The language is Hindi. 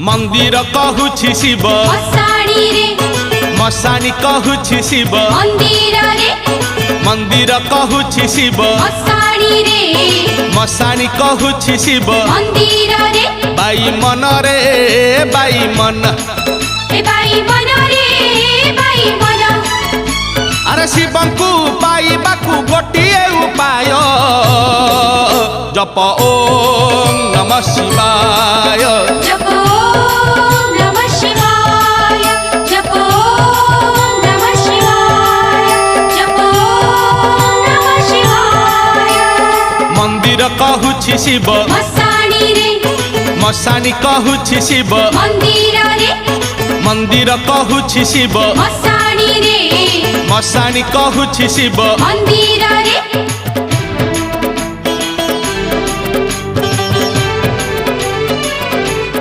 मंदिर कहूछि शिव मशाणी रे मशानी कहूछि शिव मंदिर रे मंदिर कहूछि शिव मशाणी रे मशानी कहूछि शिव मंदिर रे बाई मन रे बाई मन हे बाई मन रे बाई मन अरे शिवंकु पाइबाकु गोटिए उपाय जप ओम नमः शिवाय जप ओम नमः शिवाय जप ओम नमः शिवाय जप ओम नमः शिवाय मंदिर कहूछि शिव मशाणी रे मशानी कहूछि शिव मंदिर रे मंदिर कहूछि शिव मशाणी रे मशानी कहूछि शिव मंदिर